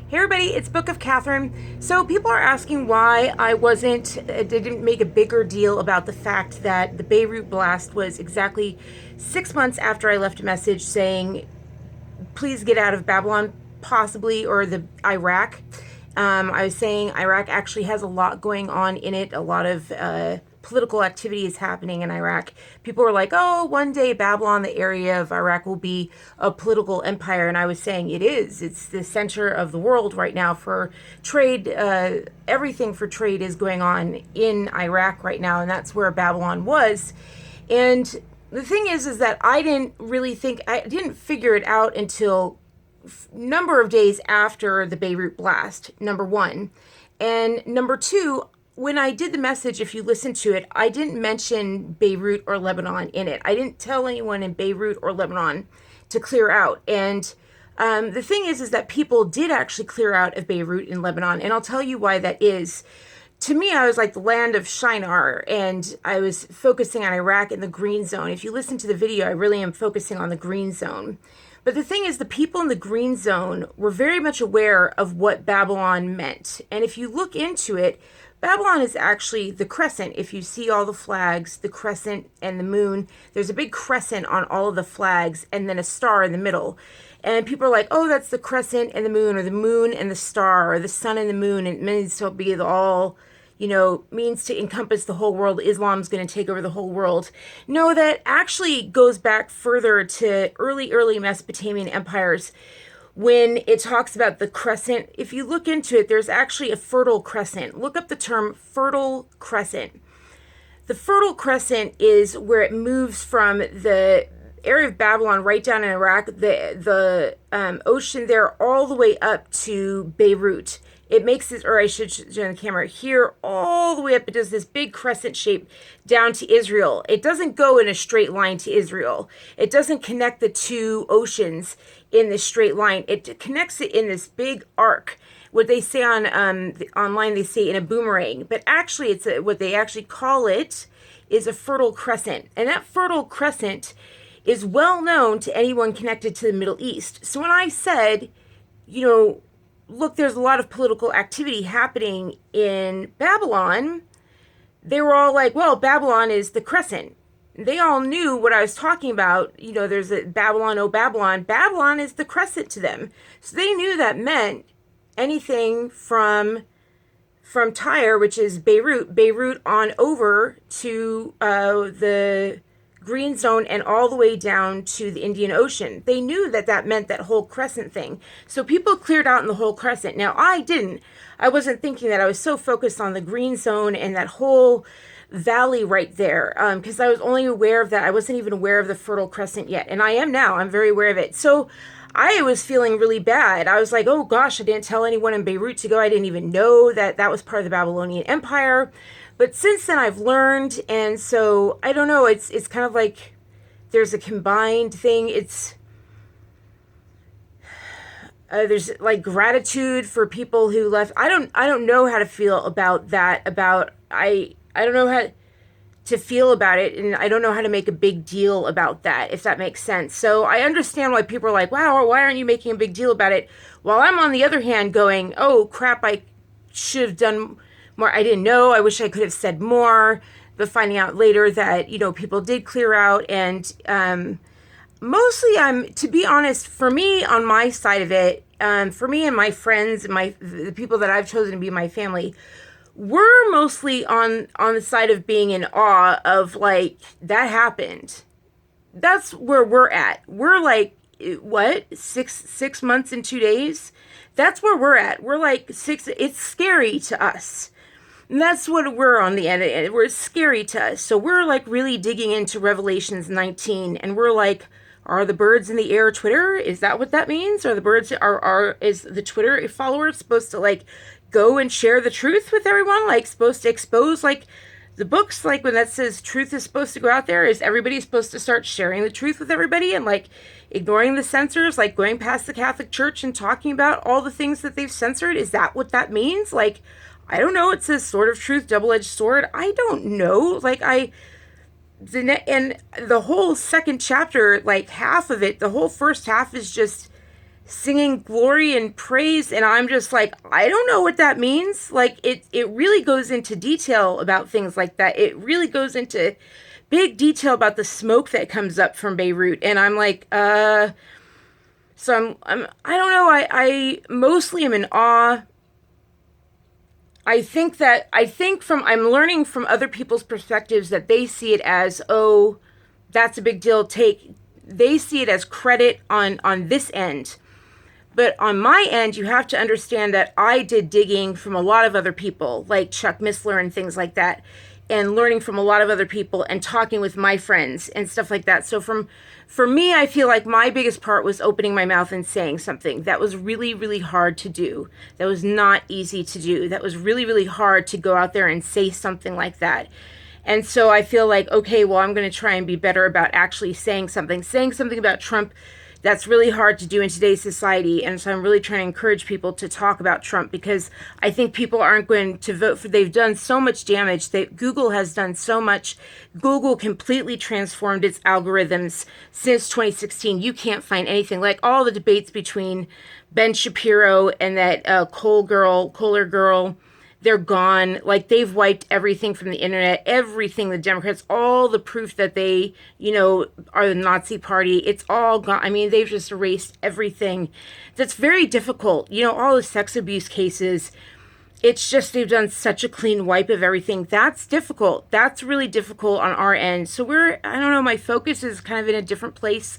Hey everybody, it's Book of Catherine. So people are asking why I didn't make a bigger deal about the fact that the Beirut Blast was exactly 6 months after I left a message saying, please get out of Babylon, possibly, or the Iraq. I was saying Iraq actually has a lot going on in it, a lot of political activity is happening in Iraq. People were like, oh, one day Babylon, the area of Iraq, will be a political empire. And I was saying it is. It's the center of the world right now for trade. Everything for trade is going on in Iraq right now, and that's where Babylon was. And the thing is that I didn't figure it out until number of days after the Beirut blast, number one. And number two, when I did the message, if you listen to it, I didn't mention Beirut or Lebanon in it. I didn't tell anyone in Beirut or Lebanon to clear out. And the thing is that people did actually clear out of Beirut and Lebanon. And I'll tell you why that is. To me, I was like the land of Shinar, and I was focusing on Iraq and the green zone. If you listen to the video, I really am focusing on the green zone. But the thing is, the people in the green zone were very much aware of what Babylon meant. And if you look into it, Babylon is actually the crescent. If you see all the flags, the crescent and the moon, there's a big crescent on all of the flags and then a star in the middle. And people are like, oh, that's the crescent and the moon, or the moon and the star, or the sun and the moon. And it means to be means to encompass the whole world. Islam's going to take over the whole world. No, that actually goes back further to early Mesopotamian empires. When it talks about the crescent, if you look into it, there's actually a fertile crescent. Look up the term fertile crescent. The fertile crescent is where it moves from the area of Babylon right down in Iraq, the ocean there, all the way up to Beirut. It makes this, or I should show the camera here, all the way up. It does this big crescent shape down to Israel. It doesn't go in a straight line to Israel. It doesn't connect the two oceans in this straight line. It connects it in this big arc. What they say on online, they say in a boomerang, but actually what they actually call it is a fertile crescent. And that fertile crescent is well known to anyone connected to the Middle East. So when I said, look, there's a lot of political activity happening in Babylon, they were all like, well, Babylon is the crescent. They all knew what I was talking about. There's a Babylon, oh, Babylon. Babylon is the crescent to them. So they knew that meant anything from Tyre, which is Beirut on over to the green zone and all the way down to the Indian Ocean. They knew that meant that whole crescent thing. So people cleared out in the whole crescent. Now, I didn't. I wasn't thinking that. I was so focused on the green zone and that whole valley right there, because I was only aware of that. I wasn't even aware of the fertile crescent yet, and I am now. I'm very aware of it. So I was feeling really bad. I was like, oh gosh, I didn't tell anyone in Beirut to go. I didn't even know that was part of the Babylonian Empire. But since then I've learned, and so I don't know, it's kind of like there's a combined thing. It's there's like gratitude for people who left. I don't know how to feel about that. I don't know how to feel about it, and I don't know how to make a big deal about that, if that makes sense. So I understand why people are like, wow, why aren't you making a big deal about it? While I'm on the other hand going, oh crap, I should have done more. I didn't know. I wish I could have said more. But finding out later that, people did clear out. And mostly to be honest, for me, on my side of it, for me and my friends and the people that I've chosen to be my family, we're mostly on the side of being in awe of like, that happened. That's where we're at. We're like, what? Six months and 2 days? That's where we're at. We're like it's scary to us. And that's what we're on the end of it. It's scary to us. So we're like really digging into Revelations 19, and we're like, are the birds in the air Twitter? Is that what that means? Are the birds is the Twitter follower supposed to like go and share the truth with everyone? Like supposed to expose like the books, like when that says truth is supposed to go out there, is everybody supposed to start sharing the truth with everybody and like ignoring the censors, like going past the Catholic Church and talking about all the things that they've censored? Is that what that means? Like, I don't know. It says sword of truth, double-edged sword. I don't know. Like and the whole second chapter, like half of it, the whole first half is just singing glory and praise, and I'm just like, I don't know what that means. Like it really goes into detail about things like that. It really goes into big detail about the smoke that comes up from Beirut, and I'm like, so I don't know. I mostly am in awe. I'm learning from other people's perspectives that they see it as, oh, that's a big deal. They see it as credit on this end. But on my end, you have to understand that I did digging from a lot of other people, like Chuck Missler and things like that, and learning from a lot of other people and talking with my friends and stuff like that. So for me, I feel like my biggest part was opening my mouth and saying something. That was really, really hard to do. That was not easy to do. That was really, really hard to go out there and say something like that. And so I feel like, okay, well, I'm going to try and be better about actually saying something about Trump. That's really hard to do in today's society. And so I'm really trying to encourage people to talk about Trump, because I think people aren't going to vote for, they've done so much damage. Google has done so much. Google completely transformed its algorithms since 2016. You can't find anything like all the debates between Ben Shapiro and that Kohler girl. They're gone. Like, they've wiped everything from the internet, everything, the Democrats, all the proof that they, are the Nazi party. It's all gone. I mean, they've just erased everything. That's very difficult. All the sex abuse cases, it's just they've done such a clean wipe of everything. That's difficult. That's really difficult on our end. So I don't know, my focus is kind of in a different place.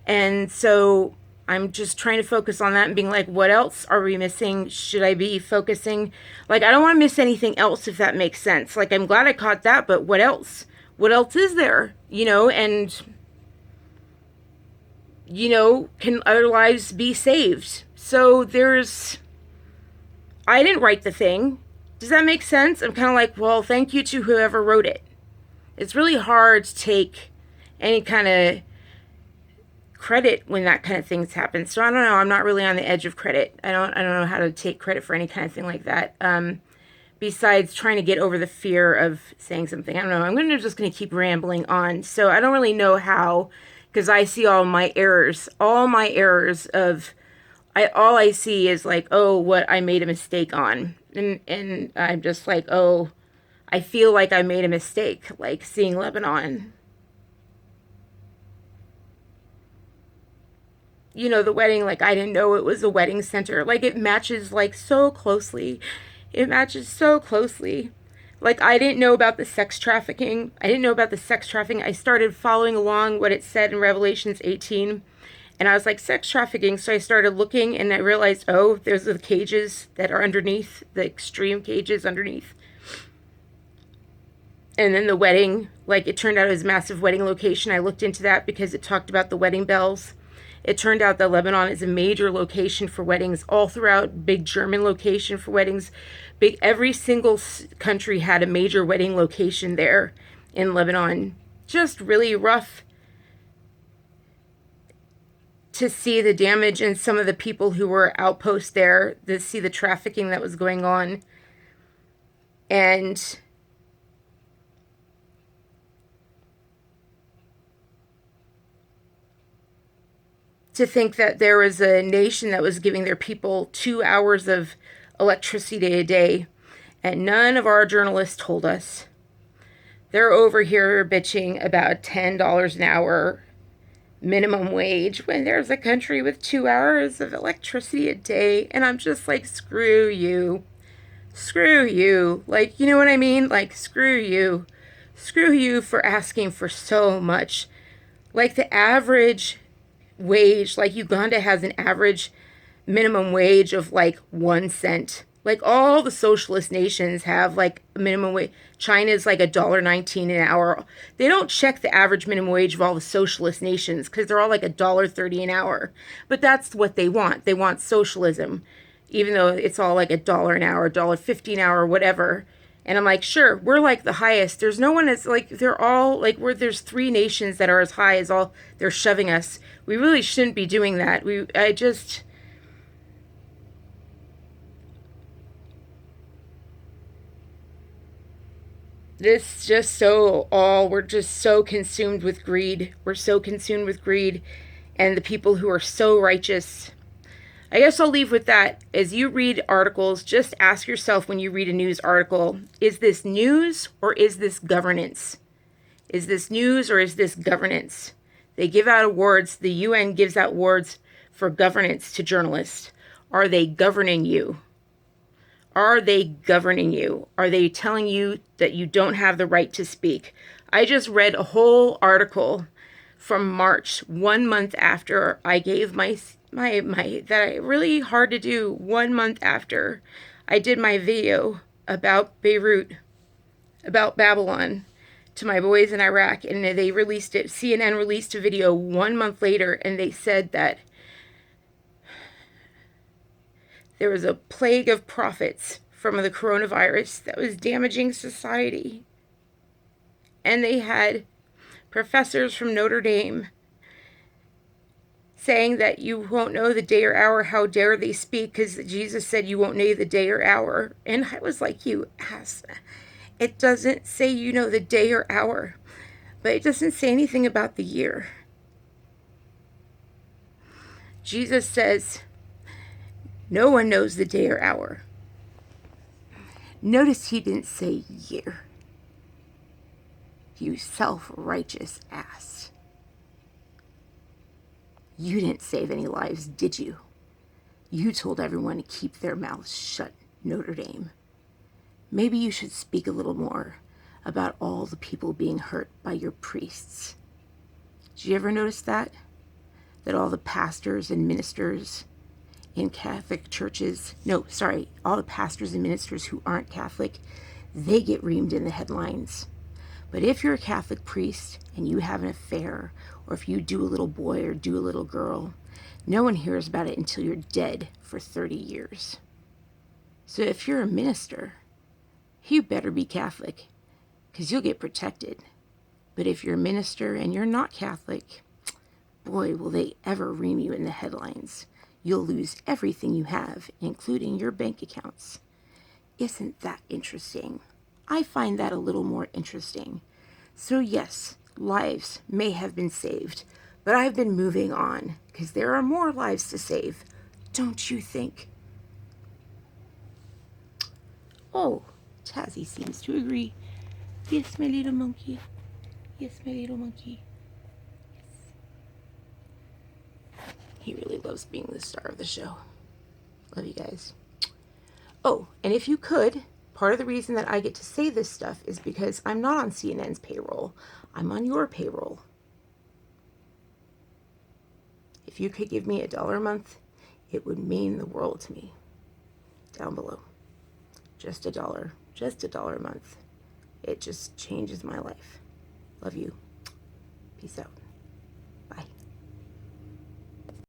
And so I'm just trying to focus on that and being like, what else are we missing? Should I be focusing? Like, I don't want to miss anything else, if that makes sense. Like, I'm glad I caught that, but what else? What else is there? And, can other lives be saved? So I didn't write the thing. Does that make sense? I'm kind of like, well, thank you to whoever wrote it. It's really hard to take any kind of credit when that kind of things happen. So I don't know. I'm not really on the edge of credit. I don't know how to take credit for any kind of thing like that. Besides trying to get over the fear of saying something. I don't know. I'm just going to keep rambling on. So I don't really know how, because I see all my errors all I see is like, oh, what I made a mistake on. And I'm just like, oh, I feel like I made a mistake, like seeing Lebanon. The wedding, like, I didn't know it was a wedding center. Like, it matches, like, so closely. It matches so closely. Like, I didn't know about the sex trafficking. I started following along what it said in Revelations 18. And I was like, sex trafficking. So I started looking, and I realized, oh, there's the cages that are underneath, the extreme cages underneath. And then the wedding, like, it turned out it was a massive wedding location. I looked into that because it talked about the wedding bells. It turned out that Lebanon is a major location for weddings, all throughout, big German location for weddings. Every single country had a major wedding location there in Lebanon. Just really rough to see the damage and some of the people who were outposts there, to see the trafficking that was going on. And to think that there was a nation that was giving their people 2 hours of electricity a day, and none of our journalists told us. They're over here bitching about $10 an hour minimum wage when there's a country with 2 hours of electricity a day. And I'm just like, screw you. Screw you. Like, you know what I mean? Like, screw you. Screw you for asking for so much. Like, the average wage, like, Uganda has an average minimum wage of like 1 cent. Like, all the socialist nations have like a minimum wage. China's like $1.19 an hour. They don't check the average minimum wage of all the socialist nations because they're all like $1.30 an hour. But that's what they want. They want socialism, even though it's all like $1 an hour, $1.50 an hour, whatever. And I'm like, sure, we're like the highest. There's no one that's like, they're all like, there's 3 nations that are as high as all they're shoving us. We really shouldn't be doing that. We're just so consumed with greed. We're so consumed with greed. And the people who are so righteous, I guess I'll leave with that. As you read articles, just ask yourself when you read a news article, is this news or is this governance? Is this news or is this governance? They give out awards. The UN gives out awards for governance to journalists. Are they governing you? Are they governing you? Are they telling you that you don't have the right to speak? I just read a whole article from March, 1 month after I gave my that really hard to do, 1 month after I did my video about Beirut, about Babylon, to my boys in Iraq, and they released it. CNN released a video 1 month later, and they said that there was a plague of prophets from the coronavirus that was damaging society. And they had professors from Notre Dame saying that you won't know the day or hour, how dare they speak, because Jesus said you won't know the day or hour. And I was like, you ass. It doesn't say you know the day or hour, but it doesn't say anything about the year. Jesus says, no one knows the day or hour. Notice he didn't say year. You self-righteous ass. You didn't save any lives, did you? You told everyone to keep their mouths shut, Notre Dame. Maybe you should speak a little more about all the people being hurt by your priests. Did you ever notice that? That all the pastors and ministers in Catholic churches, all the pastors and ministers who aren't Catholic, they get reamed in the headlines. But if you're a Catholic priest and you have an affair, or if you do a little boy or do a little girl, no one hears about it until you're dead for 30 years. So if you're a minister, you better be Catholic, because you'll get protected. But if you're a minister and you're not Catholic, boy, will they ever ream you in the headlines. You'll lose everything you have, including your bank accounts. Isn't that interesting? I find that a little more interesting. So yes, lives may have been saved, but I've been moving on, because there are more lives to save. Don't you think? Oh, Tazzy seems to agree. Yes, my little monkey. Yes, my little monkey. Yes. He really loves being the star of the show. Love you guys. Oh, and if you could, part of the reason that I get to say this stuff is because I'm not on CNN's payroll. I'm on your payroll. If you could give me $1 a month, it would mean the world to me. Down below. Just $1. Just $1 a month. It just changes my life. Love you. Peace out.